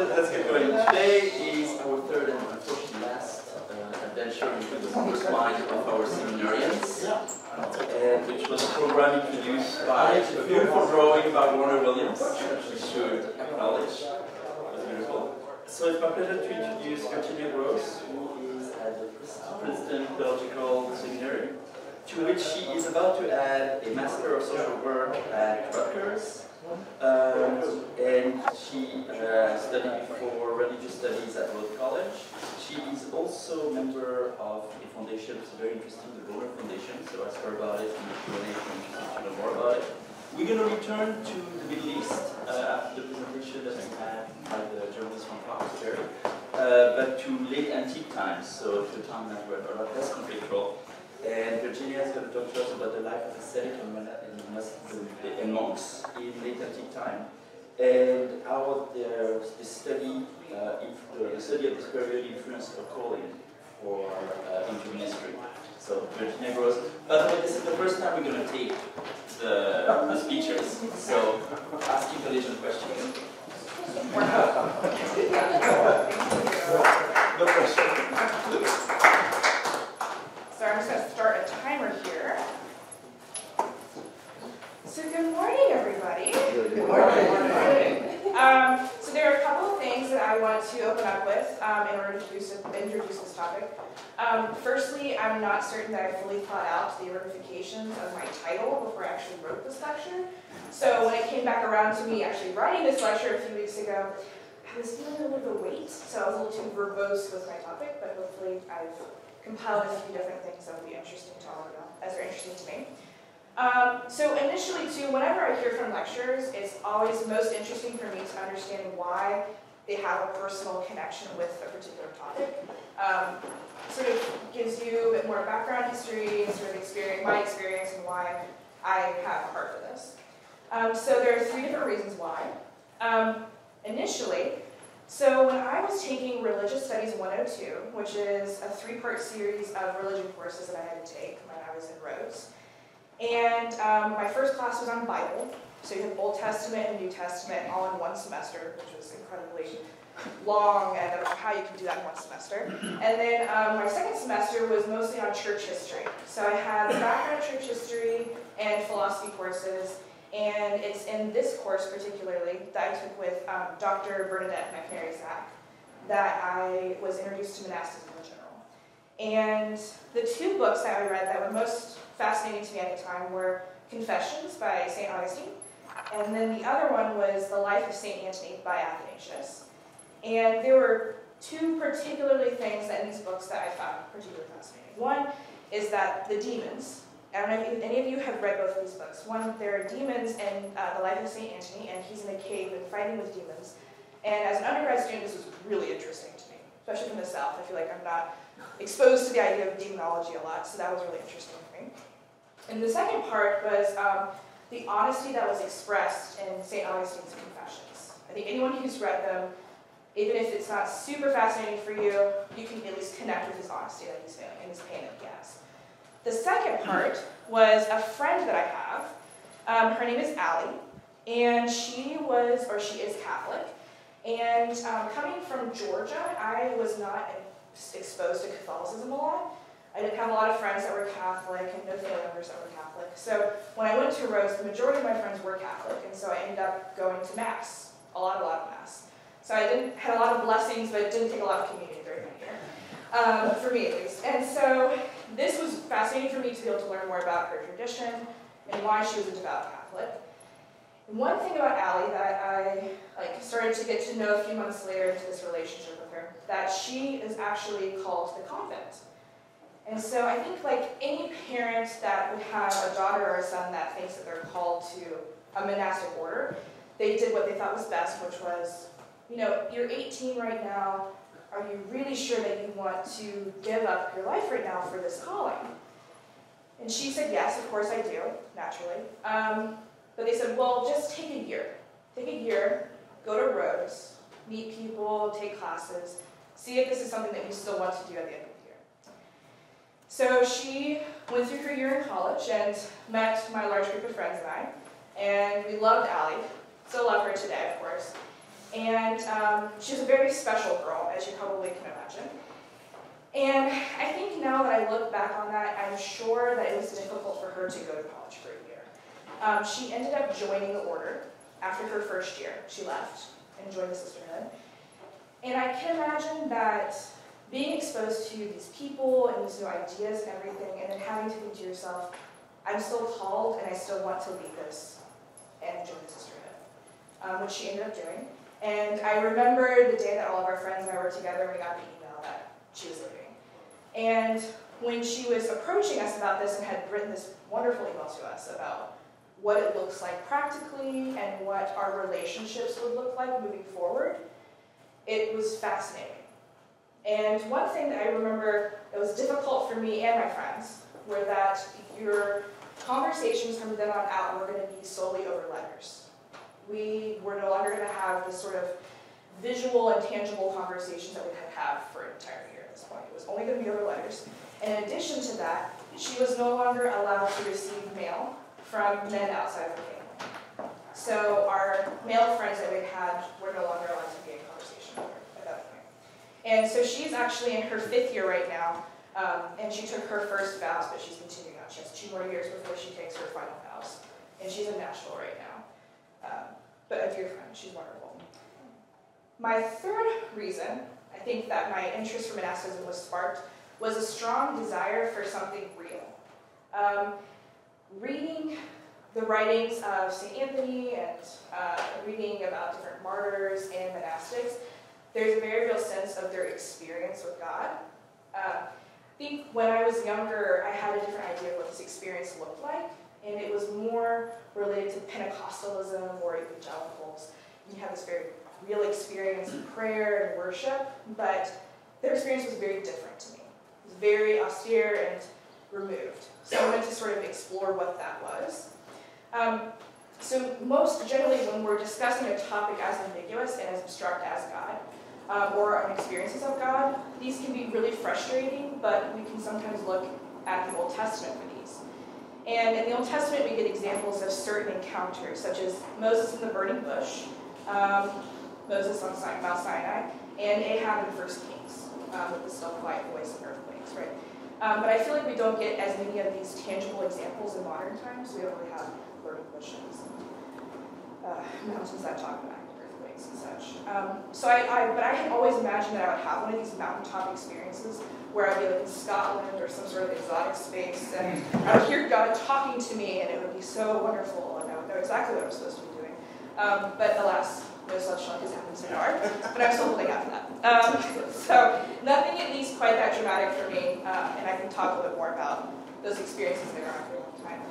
let's get going. Today is our third and unfortunately last adventure into the first mind of our seminarians, which was a program introduced by a beautiful drawing by Warner Williams, which we should acknowledge. It was beautiful. So it's my pleasure to introduce Virginia Gross, who is at the Princeton Theological Seminary, to which she is about to add a Master of Social Work at Rutgers. And she studied before religious studies at Rhodes College. She is also a member of a foundation, it's very interesting, the Roller Foundation, so ask her about it in the Q&A if you're interested to know more about it. We're going to return to the Middle East after the presentation that we had by the journalist from Fox, Jerry, but to late antique times, so to a time that were a lot less conflictual. And Virginia is going to talk to us about the life of ascetic and monks in late antique time, and how the study of this period influenced a calling for into ministry. So Virginia Gross. By the way, this is the first time we're going to tape the speeches, so asking collision questions. No question. So I'm just going to start a timer here. So good morning, everybody. Good morning. So there are a couple of things that I want to open up with in order to introduce this topic. Firstly, I'm not certain that I fully thought out the ramifications of my title before I actually wrote this lecture. So when it came back around to me actually writing this lecture a few weeks ago, I was feeling a little bit of weight, so I was a little too verbose with my topic, but hopefully I've compiled a few different things that will be interesting to all of you, as they're interesting to me. So initially, too, whenever I hear from lecturers, it's always most interesting for me to understand why they have a personal connection with a particular topic. Sort of gives you a bit more background history, sort of my experience, and why I have a heart for this. So there are three different reasons why. Initially, so when I was taking Religious Studies 102, which is a three-part series of religion courses that I had to take when I was in Rhodes, and my first class was on Bible, so you have Old Testament and New Testament all in one semester, which was incredibly long, and I don't know how you can do that in one semester. And then my second semester was mostly on church history. So I had background church history and philosophy courses, and it's in this course particularly that I took with Dr. Bernadette McNary-Zach that I was introduced to monasticism in general. And the two books that I read that were most fascinating to me at the time were Confessions by St. Augustine, and then the other one was The Life of St. Anthony by Athanasius. And there were two particularly things in these books that I found particularly fascinating. One is that the demons, I don't know if any of you have read both of these books. One, there are demons in The Life of St. Anthony, and he's in a cave and fighting with demons. And as an undergrad student, this was really interesting to me, especially from the South. I feel like I'm not exposed to the idea of demonology a lot, so that was really interesting for me. And the second part was the honesty that was expressed in St. Augustine's Confessions. I think anyone who's read them, even if it's not super fascinating for you, you can at least connect with his honesty that he's feeling and his pain that he has. The second part was a friend that I have. Her name is Allie, and she is Catholic. And coming from Georgia, I was not exposed to Catholicism a lot. I didn't have a lot of friends that were Catholic and no family members that were Catholic. So when I went to Rhodes, the majority of my friends were Catholic, and so I ended up going to Mass, a lot of Mass. So I had a lot of blessings, but didn't take a lot of communion during my year, for me at least. And so this was fascinating for me to be able to learn more about her tradition and why she was a devout Catholic. And one thing about Allie that I started to get to know a few months later into this relationship with her, that she is actually called to the convent. And so I think like any parent that would have a daughter or a son that thinks that they're called to a monastic order, they did what they thought was best, which was, you know, you're 18 right now. Are you really sure that you want to give up your life right now for this calling? And she said, yes, of course I do, naturally. But they said, well, just take a year. Take a year, go to Rhodes, meet people, take classes, see if this is something that you still want to do at the end of the year. So she went through her year in college and met my large group of friends and I, and we loved Allie. Still love her today, of course. And she was a very special girl, as you probably can imagine. And I think now that I look back on that, I'm sure that it was difficult for her to go to college for a year. She ended up joining the order after her first year. She left and joined the sisterhood. And I can imagine that being exposed to these people and these new ideas and everything, and then having to think to yourself, I'm still called and I still want to lead this and join the sisterhood, which she ended up doing. And I remember the day that all of our friends and I were together and we got the email that she was leaving. And when she was approaching us about this and had written this wonderful email to us about what it looks like practically and what our relationships would look like moving forward, it was fascinating. And one thing that I remember that was difficult for me and my friends were that your conversations from then on out were going to be solely over letters. We were no longer going to have this sort of visual and tangible conversations that we had had for an entire year at this point. It was only going to be over letters. And in addition to that, she was no longer allowed to receive mail from men outside of her family. So our male friends that we had were no longer allowed to be in conversation with her at that point. And so she's actually in her 5th year right now, and she took her first vows, but she's continuing on. She has 2 more years before she takes her final vows. And she's in Nashville right now. But a dear friend, she's wonderful. My third reason, I think that my interest for monasticism was sparked, was a strong desire for something real. Reading the writings of St. Anthony and reading about different martyrs and monastics, there's a very real sense of their experience with God. I think when I was younger, I had a different idea of what this experience looked like, and it was more related to Pentecostalism or evangelicals. You have this very real experience of prayer and worship, but their experience was very different to me. It was very austere and removed. So I wanted to sort of explore what that was. So most generally when we're discussing a topic as ambiguous and as abstract as God, or our experiences of God, these can be really frustrating, but we can sometimes look at the Old Testament for these. And in the Old Testament, we get examples of certain encounters, such as Moses in the burning bush, Moses on Mount Sinai, and Ahab in 1 Kings, with the still quiet voice and earthquakes, right? But I feel like we don't get as many of these tangible examples in modern times. We don't really have burning bushes and mountains that talk about earthquakes and such. But I had always imagined that I would have one of these mountaintop experiences where I'd be like in Scotland or some sort of exotic space, and I would hear God talking to me, and it would be so wonderful, and I would know exactly what I'm supposed to be doing. But alas, no such luck has happened so far, but I'm still holding out for that. So nothing at least quite that dramatic for me, and I can talk a little bit more about those experiences later on for a long time.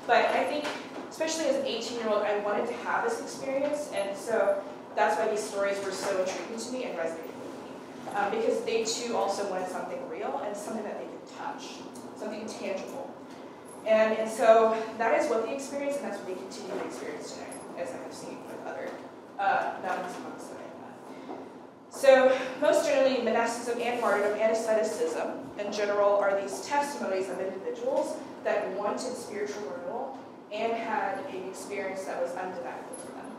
But I think, especially as an 18-year-old, I wanted to have this experience, and so that's why these stories were so intriguing to me and resonated with me. Because they too also wanted something real and something that they could touch, something tangible. And so that is what they experienced, and that's what they continue to experience today, as I have seen with other nuns and monks that I have met. So most generally, monasticism and martyrdom and asceticism in general are these testimonies of individuals that wanted spiritual renewal and had an experience that was undeniable for them.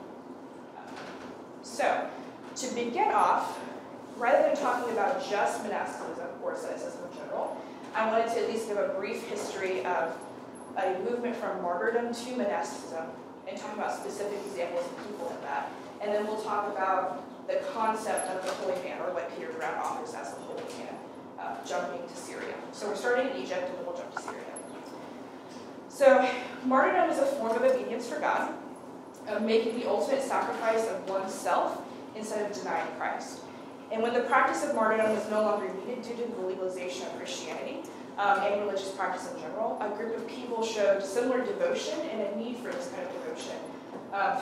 So to begin off, rather than talking about just monasticism or asceticism in general, I wanted to at least give a brief history of a movement from martyrdom to monasticism and talk about specific examples of people in that. And then we'll talk about the concept of the Holy Man, or what Peter Brown offers as the Holy Man, jumping to Syria. So we're starting in Egypt, and then we'll jump to Syria. So martyrdom is a form of obedience for God, of making the ultimate sacrifice of oneself instead of denying Christ. And when the practice of martyrdom was no longer needed due to the legalization of Christianity and religious practice in general, a group of people showed similar devotion and a need for this kind of devotion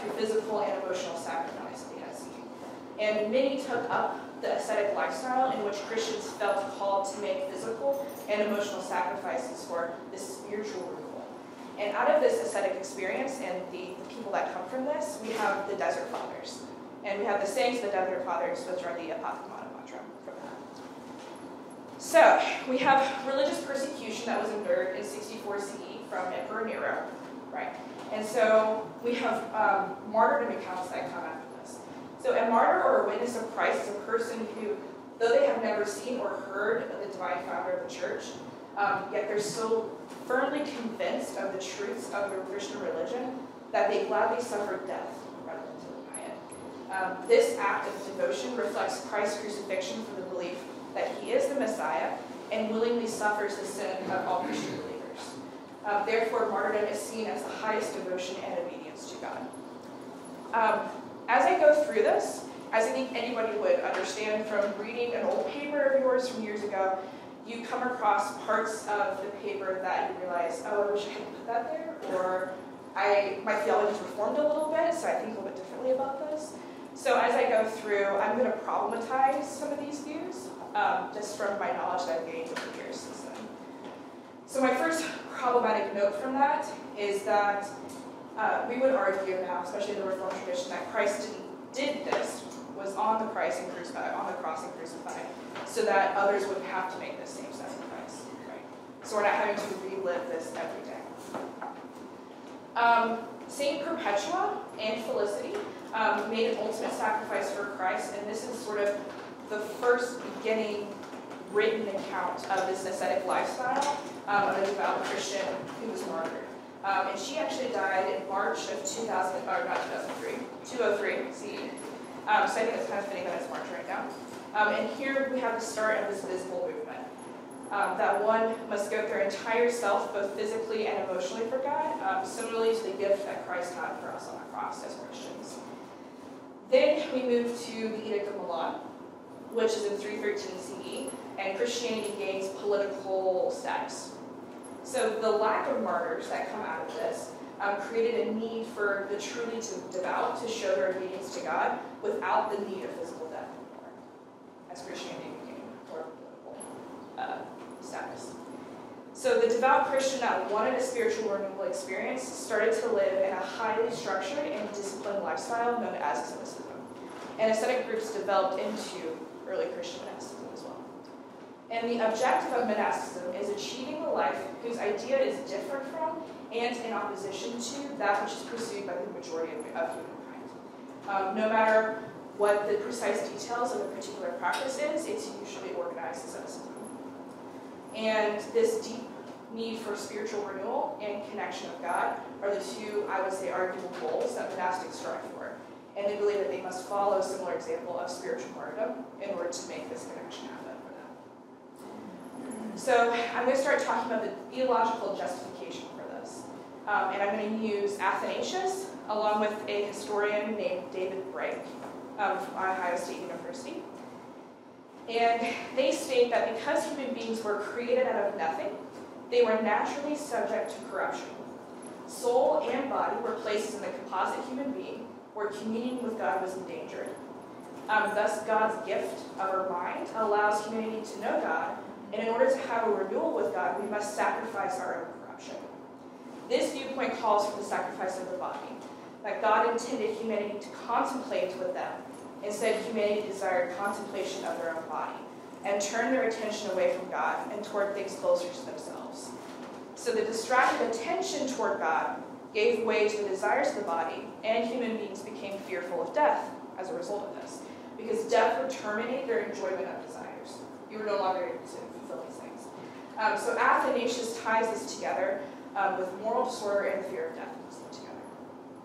through physical and emotional sacrifice that they had seen. And many took up the ascetic lifestyle in which Christians felt called to make physical and emotional sacrifices for this spiritual renewal. And out of this ascetic experience and the people that come from this, we have the Desert Fathers. And we have the sayings of the Desert Fathers, which are the Apophthegmata mantra from that. So, we have religious persecution that was endured in 64 CE from Emperor Nero, right? And so, we have martyrdom accounts that come after this. So a martyr or a witness of Christ is a person who, though they have never seen or heard of the divine founder of the church, yet they're so firmly convinced of the truths of their Christian religion that they gladly suffer death rather than to deny it. This act of devotion reflects Christ's crucifixion for the belief that he is the Messiah and willingly suffers the sin of all Christian believers. Therefore, martyrdom is seen as the highest devotion and obedience to God. As I go through this, as I think anybody would understand from reading an old paper of yours from years ago, you come across parts of the paper that you realize, oh, I wish I hadn't put that there, or my theology's reformed a little bit, so I think a little bit differently about this. So as I go through, I'm going to problematize some of these views, just from my knowledge that I've gained over the years since then. So my first problematic note from that is that we would argue now, especially in the Reformed tradition, that Christ was on the cross and crucified, so that others wouldn't have to make this same sacrifice. Right? So we're not having to relive this every day. Saint Perpetua and Felicity made an ultimate sacrifice for Christ, and this is sort of the first beginning written account of this ascetic lifestyle of a devout Christian who was martyred. And she actually died in March of 203 CE. So I think it's kind of fitting that it's March right now. And here we have the start of this visible movement. That one must give their entire self, both physically and emotionally, for God, similarly to the gift that Christ had for us on the cross as Christians. Then we move to the Edict of Milan, which is in 313 CE, and Christianity gains political status. So the lack of martyrs that come out of this created a need for the truly devout to show their obedience to God without the need of physical death anymore, as Christianity became more political status. So the devout Christian that wanted a spiritual renewal experience started to live in a highly structured and disciplined lifestyle known as asceticism. And ascetic groups developed into early Christian monasticism as well. And the objective of monasticism is achieving a life whose idea is different from and in opposition to that which is pursued by the majority of humankind. No matter what the precise details of a particular practice is, it's usually organized asceticism. And this deep need for spiritual renewal and connection with God are the two, I would say, arguable goals that monastics strive for. And they believe that they must follow a similar example of spiritual martyrdom in order to make this connection happen for them. So I'm going to start talking about the theological justification for this. And I'm going to use Athanasius along with a historian named David Brake from Ohio State University. And they state that because human beings were created out of nothing, they were naturally subject to corruption. Soul and body were places in the composite human being where communion with God was endangered. Thus, God's gift of our mind allows humanity to know God, and in order to have a renewal with God, we must sacrifice our own corruption. This viewpoint calls for the sacrifice of the body, that God intended humanity to contemplate with them. Instead, humanity desired contemplation of their own body, and turned their attention away from God and toward things closer to themselves. So the distracted attention toward God gave way to the desires of the body, and human beings became fearful of death as a result of this, because death would terminate their enjoyment of desires. You were no longer able to fulfill these things. So Athanasius ties this together with moral disorder and fear of death together.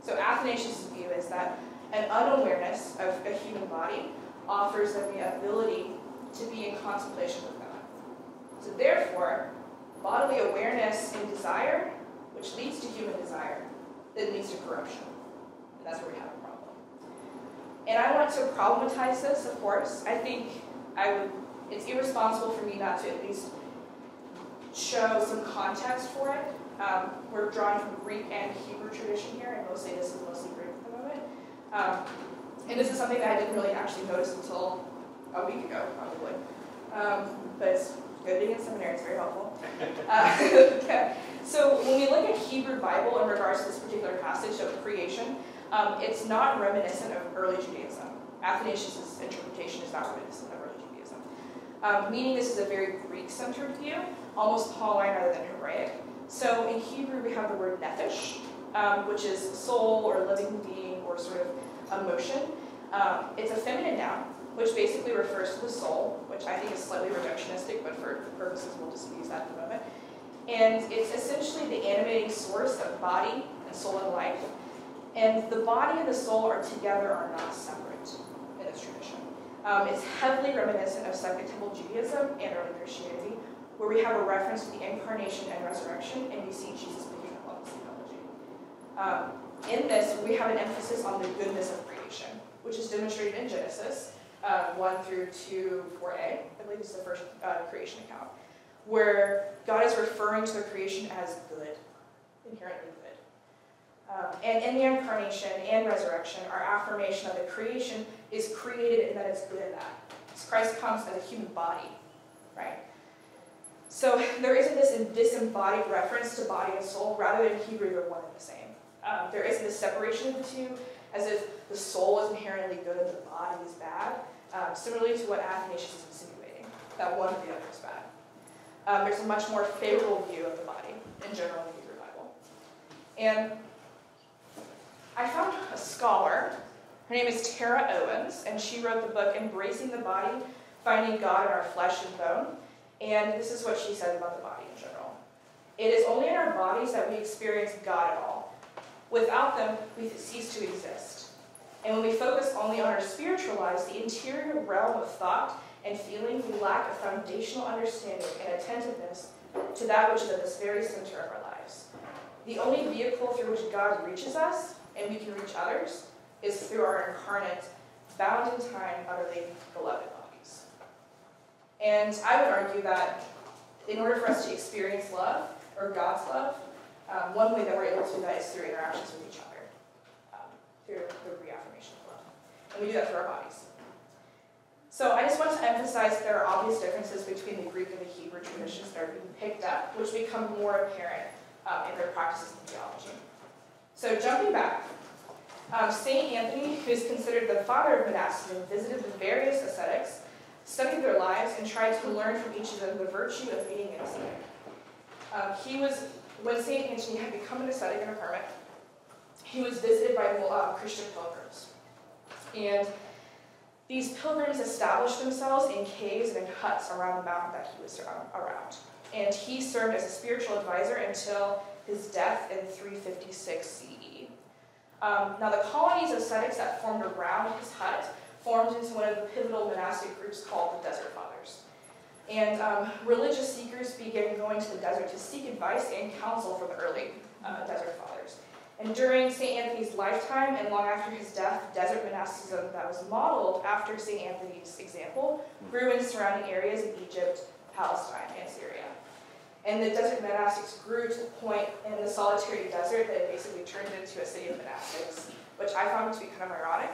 So Athanasius' view is that an unawareness of a human body offers them the ability to be in contemplation with God. So therefore, bodily awareness and desire, which leads to human desire, then leads to corruption. And that's where we have a problem. And I want to problematize this, of course. I think it's irresponsible for me not to at least show some context for it. We're drawing from Greek and Hebrew tradition here, and this is mostly Greek at the moment. And this is something that I didn't really actually notice until a week ago, probably. But it's good being in seminary, it's very helpful. Okay. So when we look at Hebrew Bible in regards to this particular passage of creation, it's not reminiscent of early Judaism. Athanasius' interpretation is not reminiscent of early Judaism. Meaning this is a very Greek-centered view, almost Pauline rather than Hebraic. So in Hebrew we have the word nephesh, which is soul or living being or sort of emotion. It's a feminine noun, which basically refers to the soul, which I think is slightly reductionistic, but for purposes we'll just use that at the moment. And it's essentially the animating source of body and soul and life. And the body and the soul are together, are not separate in this tradition. It's heavily reminiscent of Second Temple Judaism and early Christianity, where we have a reference to the incarnation and resurrection, and we see Jesus picking up on this theology. In this, we have an emphasis on the goodness of creation, which is demonstrated in Genesis 1 through 4a. I believe this is the first creation account, where God is referring to the creation as good, inherently good. And in the incarnation and resurrection, our affirmation of the creation is created and that it's good in that. So Christ comes as a human body, right? So there isn't this disembodied reference to body and soul. Rather than Hebrew, they're one and the same. There isn't this separation of the two, as if the soul is inherently good and the body is bad. Similarly to what Athanasius is insinuating, that one or the other is bad. There's a much more favorable view of the body in general in the Hebrew Bible. And I found a scholar, her name is Tara Owens, and she wrote the book Embracing the Body, Finding God in Our Flesh and Bone. And this is what she said about the body in general. It is only in our bodies that we experience God at all. Without them, we cease to exist. And when we focus only on our spiritual lives, the interior realm of thought and feeling, we lack a foundational understanding and attentiveness to that which is at the very center of our lives. The only vehicle through which God reaches us, and we can reach others, is through our incarnate, bound in time, utterly beloved bodies. And I would argue that in order for us to experience love, or God's love, one way that we're able to do that is through interactions with each other, through the reaffirmation of love. And we do that through our bodies. So I just want to emphasize there are obvious differences between the Greek and the Hebrew traditions that are being picked up, which become more apparent in their practices and theology. So jumping back, St. Anthony, who is considered the father of monasticism, visited the various ascetics, studied their lives, and tried to learn from each of them the virtue of being an ascetic. When St. Anthony had become an ascetic and a hermit, he was visited by Christian pilgrims. And these pilgrims established themselves in caves and in huts around the mountain that he was around. And he served as a spiritual advisor until his death in 356 CE. Now the colonies of ascetics that formed around his hut formed into one of the pivotal monastic groups called the Desert Fathers. And religious seekers began going to the desert to seek advice and counsel from the early Desert Fathers. And during St. Anthony's lifetime and long after his death, desert monasticism that was modeled after St. Anthony's example grew in surrounding areas in Egypt, Palestine, and Syria. And the desert monastics grew to the point in the solitary desert that it basically turned into a city of monastics, which I found to be kind of ironic.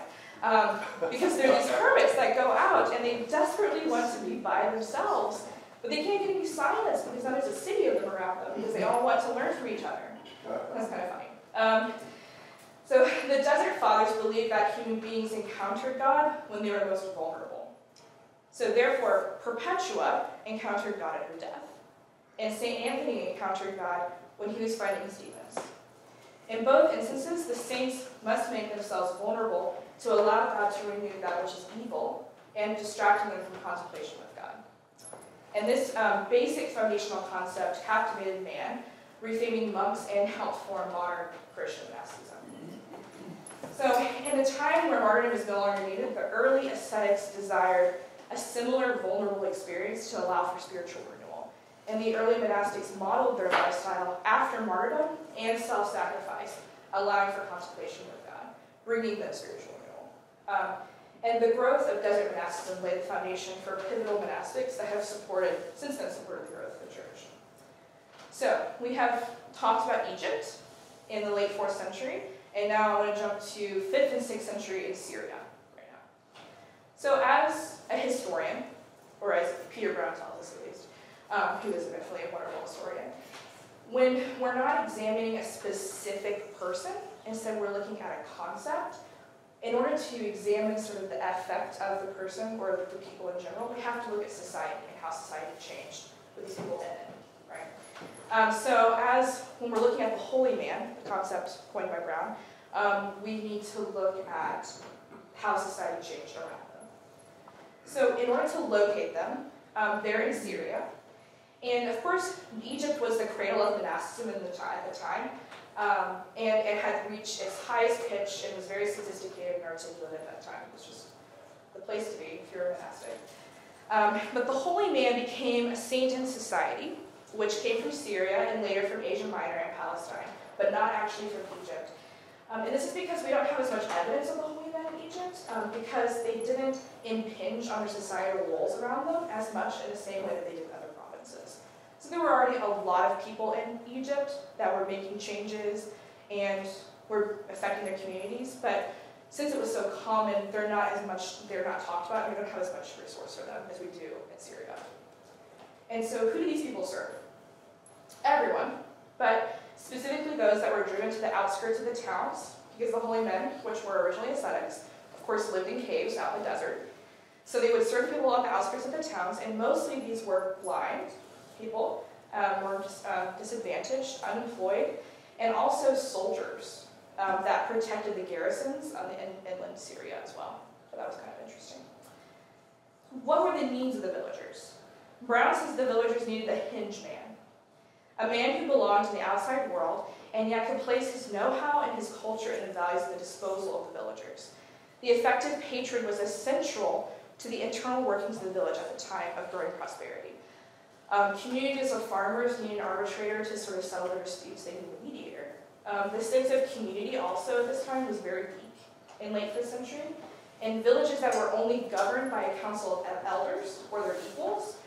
Because there are these hermits that go out and they desperately want to be by themselves, but they can't get any silence because now there's a city of them around them because they all want to learn from each other. That's kind of funny. So the Desert Fathers believed that human beings encountered God when they were most vulnerable. So therefore, Perpetua encountered God at her death. And St. Anthony encountered God when he was fighting his demons. In both instances, the saints must make themselves vulnerable to allow God to renew that which is evil and distracting them from contemplation with God. And this basic foundational concept captivated man, refaming monks, and helped form modern Christian monasticism. So in the time where martyrdom is no longer needed, the early ascetics desired a similar vulnerable experience to allow for spiritual renewal. And the early monastics modeled their lifestyle after martyrdom and self-sacrifice, allowing for contemplation with God, bringing them spiritual renewal. And the growth of desert monasticism laid the foundation for pivotal monastics that have since then supported the growth of the church. So we have talked about Egypt in the late 4th century, and now I want to jump to 5th and 6th century in Syria right now. So as a historian, or as Peter Brown tells us at least, who is definitely a wonderful historian, when we're not examining a specific person, instead we're looking at a concept, in order to examine sort of the effect of the person or the people in general, we have to look at society and how society changed with these people in it, right? So when we're looking at the holy man, the concept coined by Brown, we need to look at how society changed around them. So in order to locate them, they're in Syria. And of course, Egypt was the cradle of monasticism at the time, and it had reached its highest pitch and was very sophisticated and articulate at that time. It was just the place to be if you're a monastic. But the holy man became a saint in society, which came from Syria and later from Asia Minor and Palestine, but not actually from Egypt. And this is because we don't have as much evidence of the holy men in Egypt, because they didn't impinge on their societal roles around them as much in the same way that they did in other provinces. So there were already a lot of people in Egypt that were making changes and were affecting their communities, but since it was so common, they're not talked about, and we don't have as much resource for them as we do in Syria. And so who do these people serve? Everyone, but specifically those that were driven to the outskirts of the towns, because the holy men, which were originally ascetics, of course lived in caves out in the desert. So they would serve people on the outskirts of the towns, and mostly these were blind people, were disadvantaged, unemployed, and also soldiers that protected the garrisons in inland Syria as well. So that was kind of interesting. What were the needs of the villagers? Brown says the villagers needed a hinge man, a man who belonged to the outside world and yet could place his know-how and his culture and the values at the disposal of the villagers. The effective patron was essential to the internal workings of the village at the time of growing prosperity. Communities of farmers needed an arbitrator to sort of settle their disputes. They needed a mediator. The sense of community also at this time was very weak in late 5th century, and villages that were only governed by a council of elders or their equals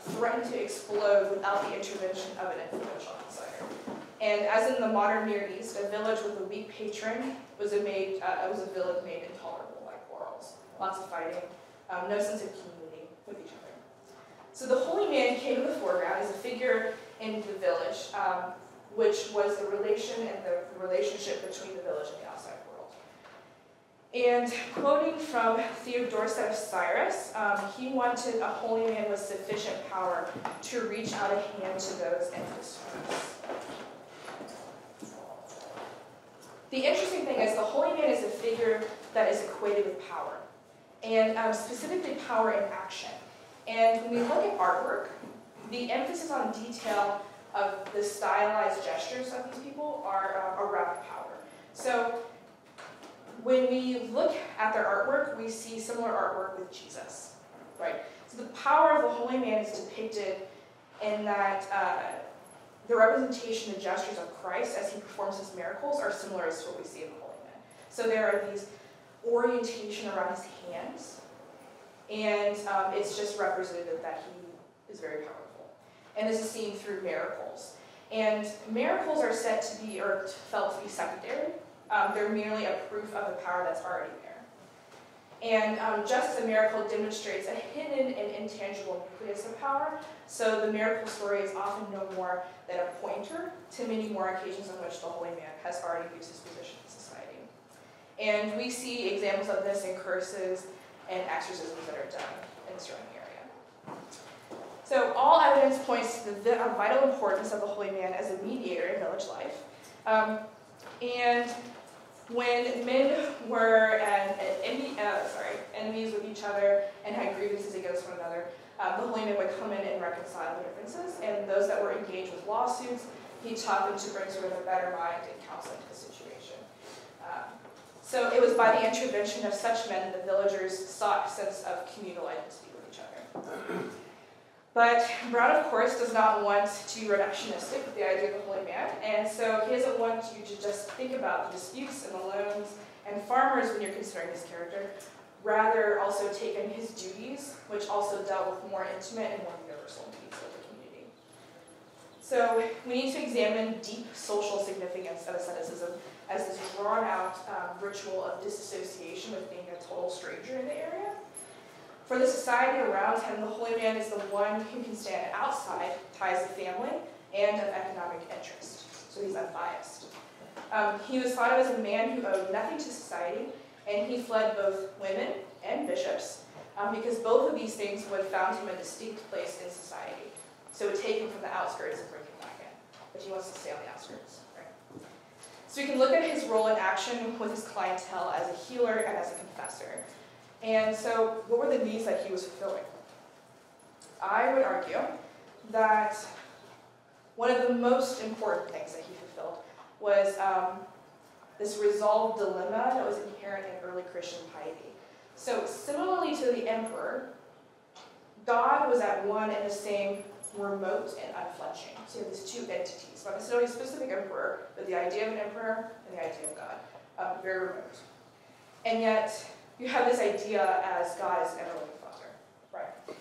threatened to explode without the intervention of an influential outsider. And as in the modern Near East, a village with a weak patron was a village made intolerable by quarrels, lots of fighting, no sense of community with each other. So the holy man came to the foreground as a figure in the village, which was the relation and the relationship between the village and the outside world. And quoting from Theodorus of Cyrus, he wanted a holy man with sufficient power to reach out a hand to those in distress. The interesting thing is the holy man is a figure that is equated with power, and specifically power in action. And when we look at artwork, the emphasis on detail of the stylized gestures of these people are around power. So when we look at their artwork, we see similar artwork with Jesus, right? So the power of the holy man is depicted in that the representation, the gestures of Christ as he performs his miracles are similar to what we see in the holy man. So there are these orientation around his hands, and it's just representative that he is very powerful. And this is seen through miracles. And miracles are said to be, or felt to be secondary. They're merely a proof of the power that's already there. And just as a miracle demonstrates a hidden and intangible nucleus of power, so the miracle story is often no more than a pointer to many more occasions on which the holy man has already used his position in society. And we see examples of this in curses and exorcisms that are done in the surrounding area. So all evidence points to the vital importance of the holy man as a mediator in village life. And when men were enemies with each other and had grievances against one another, the holy man would come in and reconcile the differences, and those that were engaged with lawsuits, he taught them to bring sort of a better mind and counsel into the situation. So it was by the intervention of such men that the villagers sought a sense of communal identity with each other. But Brown, of course, does not want to be reductionistic with the idea of the holy man, and so he doesn't want you to just think about the disputes and the loans and farmers when you're considering his character, rather also take in his duties, which also dealt with more intimate and more universal needs of the community. So we need to examine deep social significance of asceticism as this drawn-out ritual of disassociation with being a total stranger in the area. For the society around him, the holy man is the one who can stand outside ties of family and of economic interest, so he's unbiased. He was thought of as a man who owed nothing to society, and he fled both women and bishops, because both of these things would have found him a distinct place in society. So it would take him from the outskirts and bring him back in, but he wants to stay on the outskirts. Right? So we can look at his role in action with his clientele as a healer and as a confessor. And so what were the needs that he was fulfilling? I would argue that one of the most important things that he fulfilled was this resolved dilemma that was inherent in early Christian piety. So similarly to the emperor, God was at one and the same, remote and unflinching. So you have these two entities, not necessarily a specific emperor, but the idea of an emperor and the idea of God, very remote. And yet, you have this idea as God as an ever-living Father, right?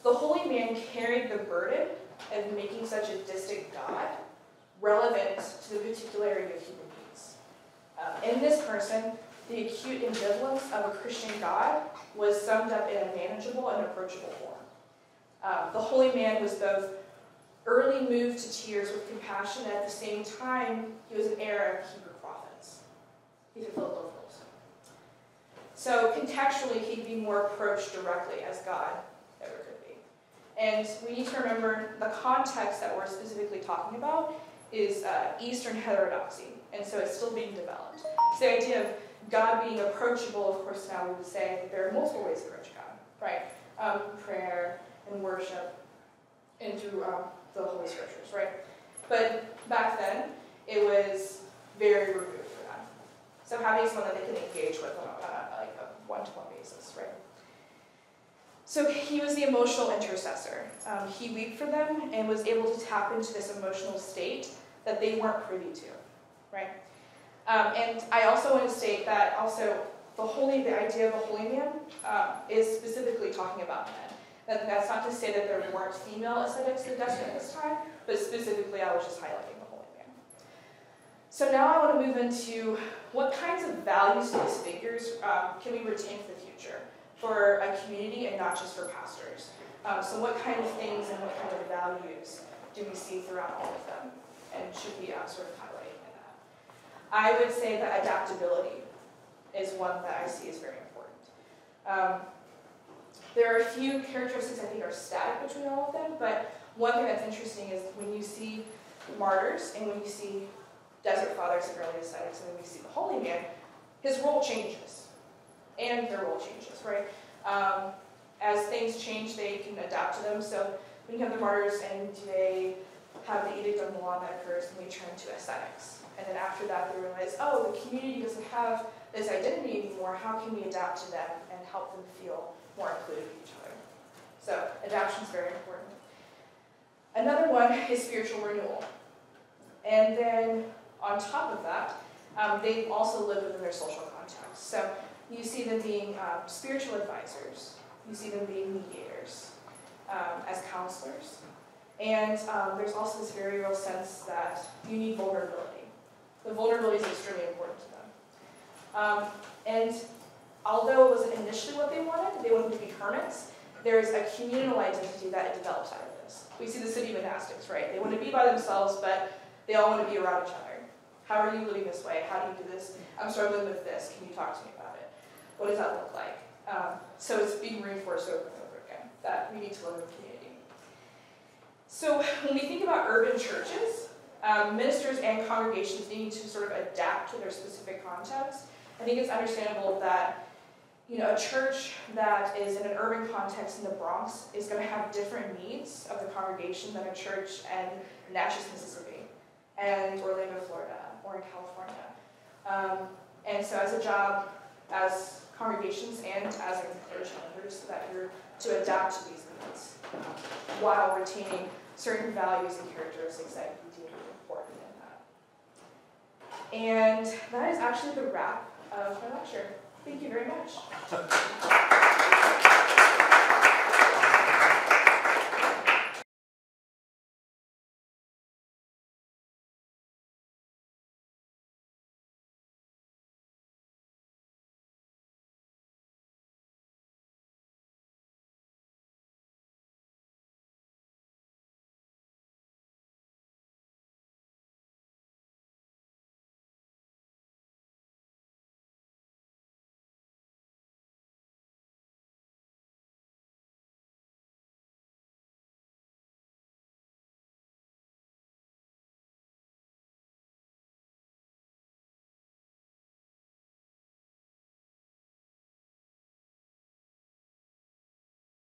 The holy man carried the burden of making such a distant God relevant to the particularity of human needs. In this person, the acute ambivalence of a Christian God was summed up in a manageable and approachable form. The holy man was both early moved to tears with compassion, and at the same time, he was an heir of Hebrew prophets. He fulfilled both roles. So contextually, he could be more approached directly as God ever could be. And we need to remember the context that we're specifically talking about is Eastern heterodoxy, and so it's still being developed. So the idea of God being approachable, of course, now we would say that there are multiple ways to approach God, right? Prayer and worship, and through the Holy Scriptures, right? But back then, it was very removed for them. So having someone that they can engage with on like a one-to-one basis, right? So he was the emotional intercessor. He wept for them and was able to tap into this emotional state that they weren't privy to, right? And I also want to state that also the idea of a holy man is specifically talking about men. That's not to say that there weren't female ascetics in Destiny at this time, but specifically I was just highlighting the holy man. So now I want to move into what kinds of values in these figures can we retain for the future, for a community and not just for pastors. So what kind of things and what kind of values do we see throughout all of them, and should we sort of highlight in that? I would say that adaptability is one that I see as very important. There are a few characteristics I think are static between all of them, but one thing that's interesting is when you see martyrs and when you see desert fathers and early ascetics and when we see the holy man, his role changes. And their role changes, right? As things change, they can adapt to them. So when you have the martyrs and they have the Edict of Milan that occurs, and we turn to ascetics. And then after that, they realize, oh, the community doesn't have this identity anymore. How can we adapt to them and help them feel more included with each other? So adaptation is very important. Another one is spiritual renewal. And then on top of that, they also live within their social context. So you see them being spiritual advisors. You see them being mediators, as counselors. And there's also this very real sense that you need vulnerability. The vulnerability is extremely important to them. And although it wasn't initially what they wanted to be hermits, there's a communal identity that develops out of this. We see the city monastics, right? They want to be by themselves, but they all want to be around each other. How are you living this way? How do you do this? I'm struggling with this. Can you talk to me about it? What does that look like? So it's being reinforced over and over again that we need to live in community. So when we think about urban churches, ministers and congregations needing to sort of adapt to their specific context, I think it's understandable that a church that is in an urban context in the Bronx is going to have different needs of the congregation than a church in Natchez, Mississippi, and Orlando, Florida, or in California. And so as a job, as congregations and as clergy members, that you're to adapt to these needs while retaining certain values and characteristics that you deem important in that. And that is actually the wrap of my lecture. Thank you very much.